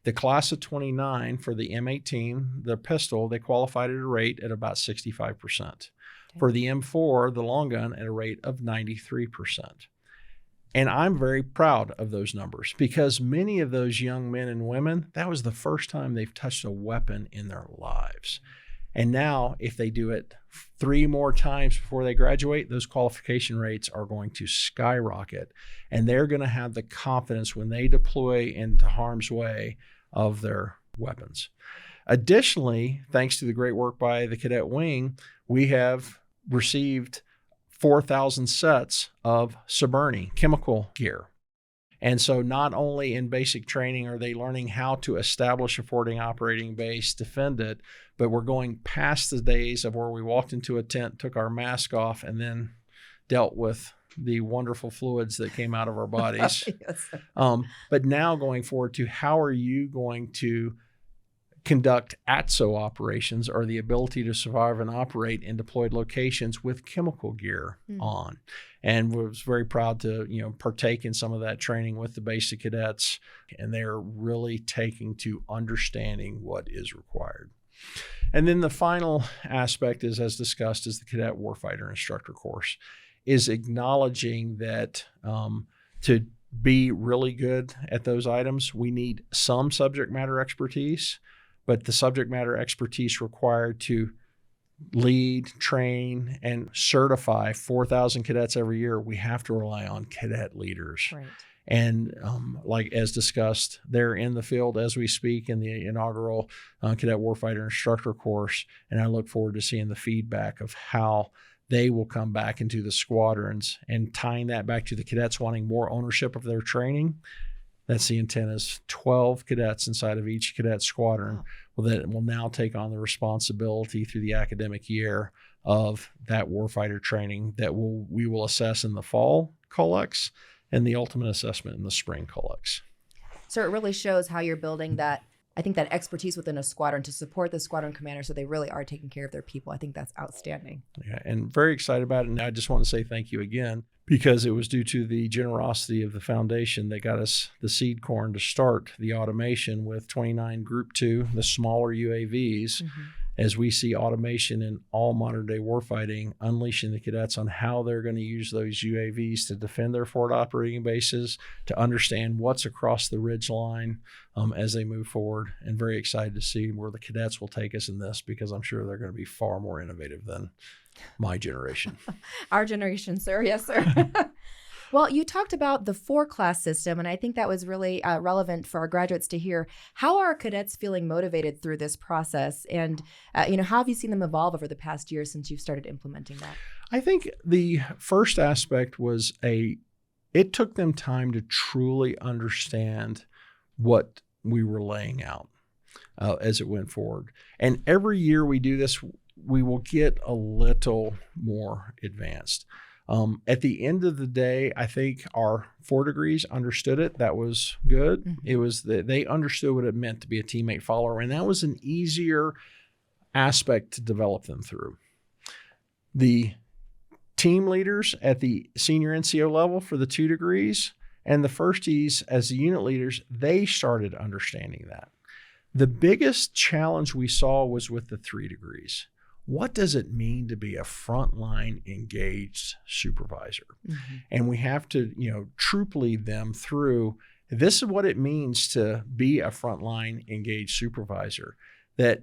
The class of 29 for the M18, the pistol, they qualified at a rate at about 65%. Okay. For the M4, the long gun, at a rate of 93%. And I'm very proud of those numbers because many of those young men and women, that was the first time they've touched a weapon in their lives. And now, if they do it 3 more times before they graduate, those qualification rates are going to skyrocket. And they're going to have the confidence when they deploy into harm's way of their weapons. Additionally, thanks to the great work by the Cadet Wing, we have received 4,000 sets of Suburni chemical gear. And so not only in basic training are they learning how to establish a forwarding operating base, defend it, but we're going past the days of where we walked into a tent, took our mask off, and then dealt with the wonderful fluids that came out of our bodies. Yes. But now going forward to how are you going to conduct ATSO operations, or the ability to survive and operate in deployed locations with chemical gear on. And was very proud to, partake in some of that training with the basic cadets, and they're really taking to understanding what is required. And then the final aspect is, as discussed, is the Cadet Warfighter Instructor course, is acknowledging that to be really good at those items, we need some subject matter expertise, but the subject matter expertise required to lead, train, and certify 4,000 cadets every year, we have to rely on cadet leaders. Right. And like as discussed, they're in the field as we speak in the inaugural Cadet Warfighter Instructor course, and I look forward to seeing the feedback of how they will come back into the squadrons, and tying that back to the cadets wanting more ownership of their training. That's the intent, is 12 cadets inside of each cadet squadron that will now take on the responsibility through the academic year of that warfighter training that we will assess in the fall collects and the ultimate assessment in the spring collects. So it really shows how you're building that, I think, that expertise within a squadron to support the squadron commander so they really are taking care of their people. I think that's outstanding. Yeah, and very excited about it. And I just want to say thank you again, because it was due to the generosity of the foundation that got us the seed corn to start the automation with 29 Group 2, the smaller UAVs, as we see automation in all modern day warfighting, unleashing the cadets on how they're going to use those UAVs to defend their forward operating bases, to understand what's across the ridge line as they move forward. And very excited to see where the cadets will take us in this, because I'm sure they're going to be far more innovative than my generation. Our generation, sir. Yes, sir. Well, you talked about the 4-class system, and I think that was really relevant for our graduates to hear. How are cadets feeling motivated through this process? And, how have you seen them evolve over the past year since you've started implementing that? I think the first aspect was it took them time to truly understand what we were laying out as it went forward. And every year we do this, we will get a little more advanced. At the end of the day, I think our 4 degrees understood it. That was good. Mm-hmm. It was they understood what it meant to be a teammate follower, and that was an easier aspect to develop them through. The team leaders at the senior NCO level for the 2 degrees and the firsties as the unit leaders, they started understanding that. The biggest challenge we saw was with the 3 degrees. What does it mean to be a frontline engaged supervisor? Mm-hmm. And we have to, troop lead them through, this is what it means to be a frontline engaged supervisor, that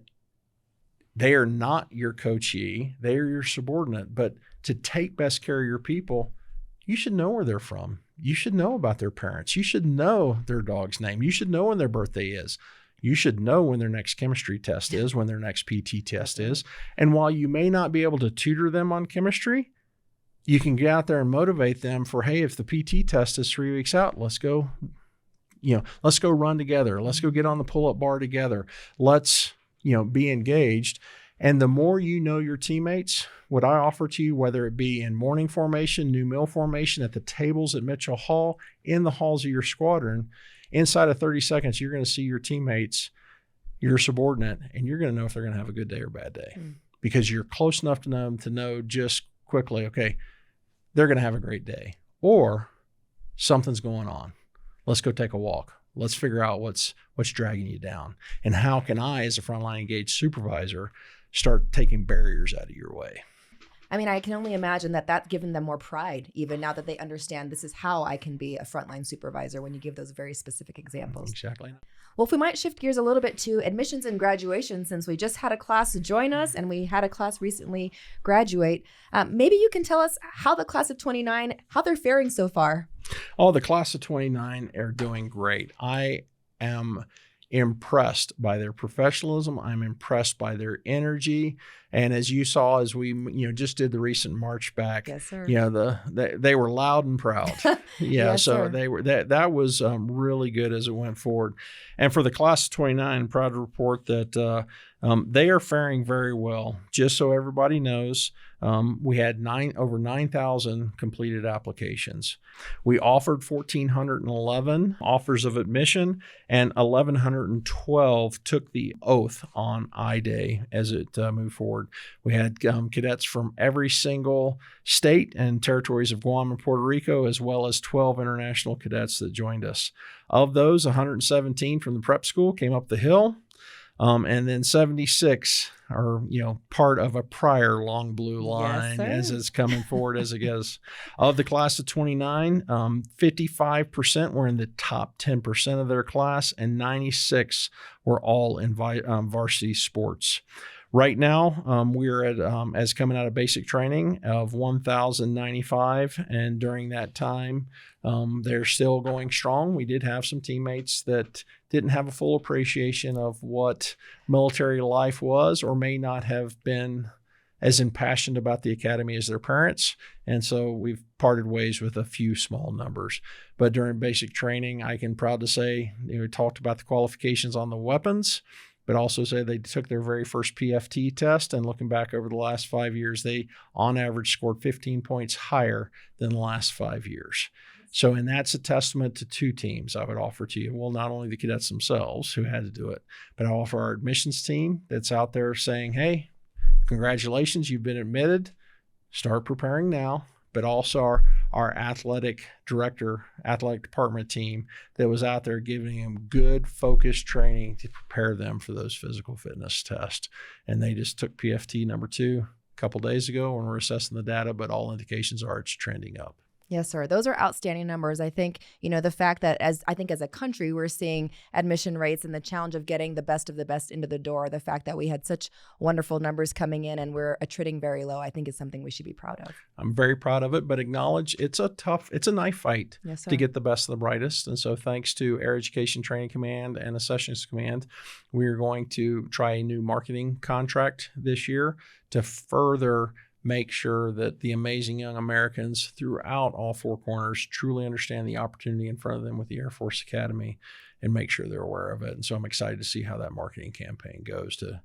they are not your coachee, they are your subordinate, but to take best care of your people, you should know where they're from. You should know about their parents. You should know their dog's name. You should know when their birthday is. You should know when their next chemistry test is, when their next PT test is. And while you may not be able to tutor them on chemistry, you can get out there and motivate them for, hey, if the PT test is 3 weeks out, let's go run together. Let's go get on the pull-up bar together. Let's, be engaged. And the more you know your teammates, what I offer to you, whether it be in morning formation, new meal formation, at the tables at Mitchell Hall, in the halls of your squadron, inside of 30 seconds, you're going to see your teammates, your subordinate, and you're going to know if they're going to have a good day or bad day because you're close enough to them to know just quickly, okay, they're going to have a great day or something's going on. Let's go take a walk. Let's figure out what's dragging you down. And how can I, as a frontline engaged supervisor, start taking barriers out of your way? I mean, I can only imagine that that's given them more pride, even now that they understand this is how I can be a frontline supervisor when you give those very specific examples. Exactly. Well, if we might shift gears a little bit to admissions and graduation, since we just had a class join us and we had a class recently graduate, maybe you can tell us how the class of 29, how they're faring so far. Oh, the class of 29 are doing great. I am impressed by their professionalism. I'm impressed by their energy. And as you saw, as we just did the recent march back, yes, sir. They were loud and proud. Yes, so sir. they were that was really good as it went forward. And for the class of 29, I'm proud to report that they are faring very well. Just so everybody knows, we had over 9,000 completed applications. We offered 1,411 offers of admission, and 1,112 took the oath on I-Day as it moved forward. We had cadets from every single state and territories of Guam and Puerto Rico, as well as 12 international cadets that joined us. Of those, 117 from the prep school came up the hill. And then 76 are, part of a prior long blue line as it's coming forward as it goes. Of the class of 29, 55% were in the top 10% of their class, and 96 were all in varsity sports. Right now, we're at, as coming out of basic training, of 1,095. And during that time, they're still going strong. We did have some teammates that didn't have a full appreciation of what military life was, or may not have been as impassioned about the academy as their parents. And so we've parted ways with a few small numbers. But during basic training, I can proud to say, we talked about the qualifications on the weapons, but also say they took their very first PFT test. And looking back over the last 5 years, they on average scored 15 points higher than the last 5 years. So, and that's a testament to two teams I would offer to you. Well, not only the cadets themselves who had to do it, but I offer our admissions team that's out there saying, hey, congratulations, you've been admitted. Start preparing now. But also our athletic department team that was out there giving them good focused training to prepare them for those physical fitness tests. And they just took PFT number 2 a couple days ago, and we're assessing the data, but all indications are it's trending up. Yes, sir. Those are outstanding numbers. I think, the fact that as a country, we're seeing admission rates and the challenge of getting the best of the best into the door, the fact that we had such wonderful numbers coming in and we're attriting very low, I think is something we should be proud of. I'm very proud of it, but acknowledge it's a knife fight to get the best of the brightest. And so thanks to Air Education Training Command and Accessions Command, we are going to try a new marketing contract this year to further make sure that the amazing young Americans throughout all four corners truly understand the opportunity in front of them with the Air Force Academy and make sure they're aware of it. And so I'm excited to see how that marketing campaign goes to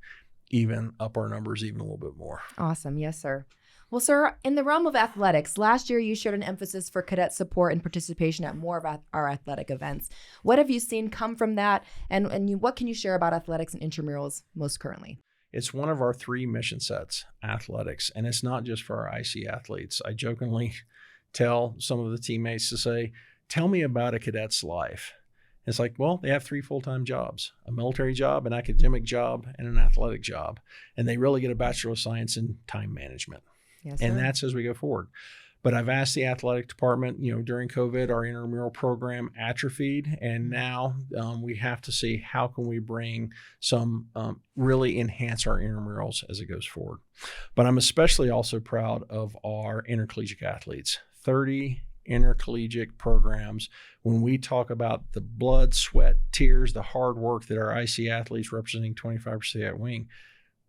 even up our numbers even a little bit more. Awesome. Yes, sir. Well, sir, in the realm of athletics, last year you showed an emphasis for cadet support and participation at more of our athletic events. What have you seen come from that? And what can you share about athletics and intramurals most currently? It's one of our 3 mission sets, athletics, and it's not just for our IC athletes. I jokingly tell some of the teammates to say, tell me about a cadet's life. It's like, well, they have 3 full-time jobs, a military job, an academic job, and an athletic job. And they really get a Bachelor of Science in time management. Yes, and sir. that's as we go forward. But I've asked the athletic department, during COVID, our intramural program atrophied, and now we have to see how can we bring some, really enhance our intramurals as it goes forward. But I'm especially also proud of our intercollegiate athletes, 30 intercollegiate programs. When we talk about the blood, sweat, tears, the hard work that our IC athletes representing 25% of that wing,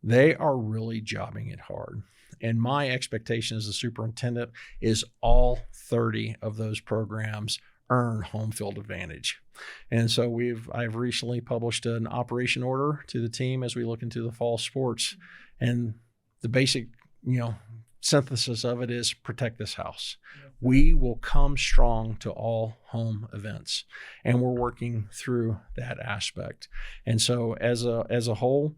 they are really jobbing it hard. And my expectation as the superintendent is all 30 of those programs earn home field advantage. And so I've recently published an operation order to the team as we look into the fall sports. And the basic, synthesis of it is protect this house. We will come strong to all home events, and we're working through that aspect. And so as a whole,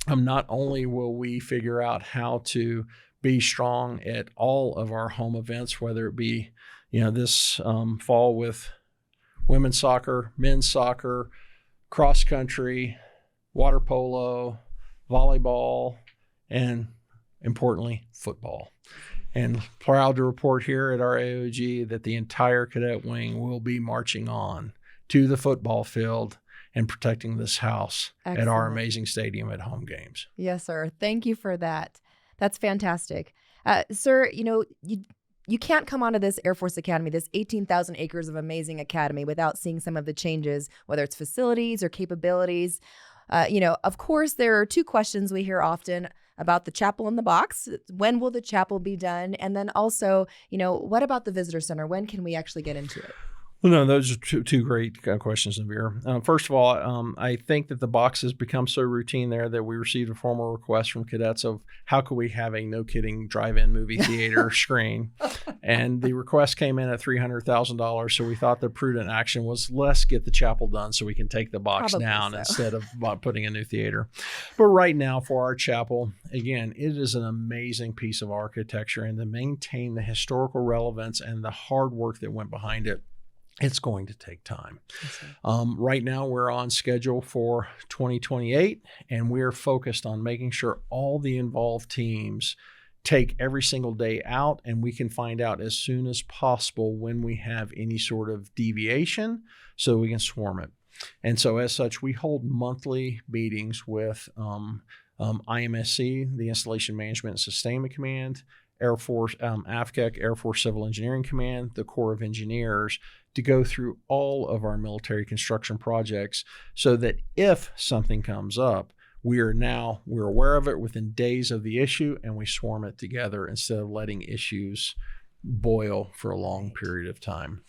not only will we figure out how to be strong at all of our home events, whether it be, this fall with women's soccer, men's soccer, cross country, water polo, volleyball, and importantly, football. And proud to report here at our AOG that the entire cadet wing will be marching on to the football field and protecting this house at our amazing stadium at home games. Yes, sir. Thank you for that. That's fantastic. Sir, you can't come onto this Air Force Academy, this 18,000 acres of amazing academy, without seeing some of the changes, whether it's facilities or capabilities. Of course, there are two questions we hear often about the chapel in the box. When will the chapel be done? And then also, what about the visitor center? When can we actually get into it? Well, no, those are two great questions, Naviere. First of all, I think that the box has become so routine there that we received a formal request from cadets of how could we have a no-kidding drive-in movie theater screen. And the request came in at $300,000. So we thought the prudent action was let's get the chapel done so we can take the box down instead of putting a new theater. But right now for our chapel, again, it is an amazing piece of architecture, and to maintain the historical relevance and the hard work that went behind it, it's going to take time. Right now, we're on schedule for 2028, and we're focused on making sure all the involved teams take every single day out, and we can find out as soon as possible when we have any sort of deviation so we can swarm it. And so as such, we hold monthly meetings with IMSC, the Installation Management and Sustainment Command, Air Force, AFCEC, Air Force Civil Engineering Command, the Corps of Engineers, to go through all of our military construction projects so that if something comes up, we're aware of it within days of the issue, and we swarm it together instead of letting issues boil for a long period of time.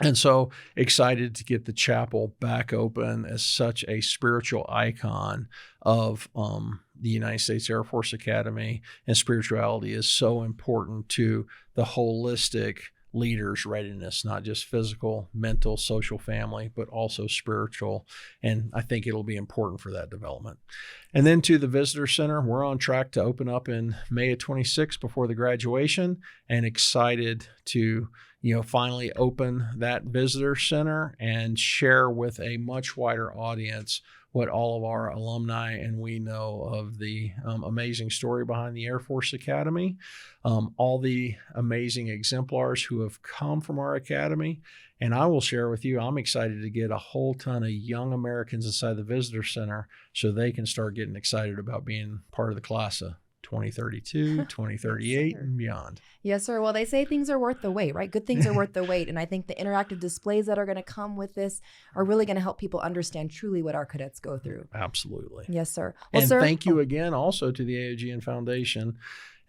And so excited to get the chapel back open as such a spiritual icon of the United States Air Force Academy. And spirituality is so important to the holistic leaders' readiness, not just physical, mental, social, family, but also spiritual. And I think it'll be important for that development. And then to the visitor center, we're on track to open up in May of 26 before the graduation, and excited to finally open that visitor center and share with a much wider audience what all of our alumni and we know of the amazing story behind the Air Force Academy, all the amazing exemplars who have come from our academy. And I will share with you, I'm excited to get a whole ton of young Americans inside the visitor center so they can start getting excited about being part of the class of 2032, 2038, and beyond. Yes, sir. Well, they say things are worth the wait, right? Good things are worth the wait. And I think the interactive displays that are going to come with this are really going to help people understand truly what our cadets go through. Absolutely. Yes, sir. Well, and sir, thank you again also to the AOG and Foundation.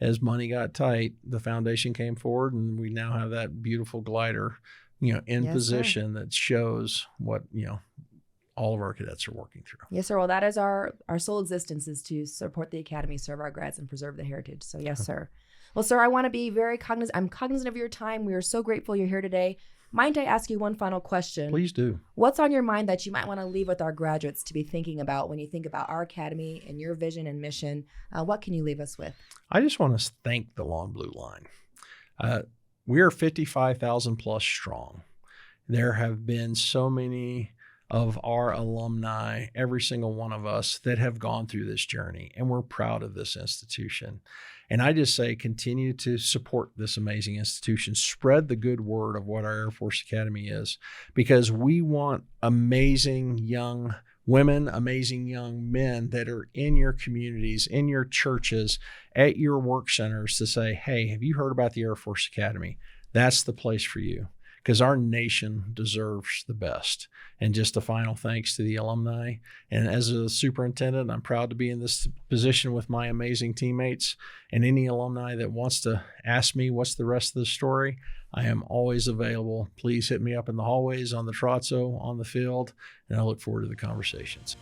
As money got tight, the foundation came forward, and we now have that beautiful glider, in position that shows what, all of our cadets are working through. Yes, sir. Well, that is our sole existence, is to support the academy, serve our grads, and preserve the heritage. So yes, sir. Well, sir, I want to be very cognizant. I'm cognizant of your time. We are so grateful you're here today. Mind I ask you one final question? Please do. What's on your mind that you might want to leave with our graduates to be thinking about when you think about our academy and your vision and mission? What can you leave us with? I just want to thank the Long Blue Line. We are 55,000 plus strong. There have been so many of our alumni, every single one of us, that have gone through this journey, and we're proud of this institution. And I just say, continue to support this amazing institution, spread the good word of what our Air Force Academy is, because we want amazing young women, amazing young men that are in your communities, in your churches, at your work centers to say, hey, have you heard about the Air Force Academy? That's the place for you. because our nation deserves the best. And just a final thanks to the alumni. And as a superintendent, I'm proud to be in this position with my amazing teammates. And any alumni that wants to ask me what's the rest of the story, I am always available. Please hit me up in the hallways, on the trotso, on the field, and I look forward to the conversations.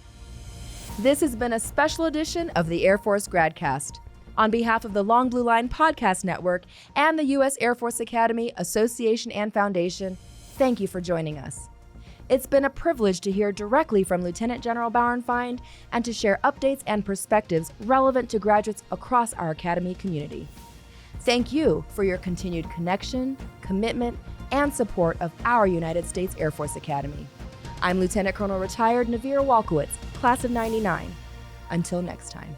This has been a special edition of the Air Force Gradcast. On behalf of the Long Blue Line Podcast Network and the U.S. Air Force Academy Association and Foundation, thank you for joining us. It's been a privilege to hear directly from Lieutenant General Bauernfeind and to share updates and perspectives relevant to graduates across our Academy community. Thank you for your continued connection, commitment, and support of our United States Air Force Academy. I'm Lieutenant Colonel Retired Naviere Walkewicz, Class of '99. Until next time.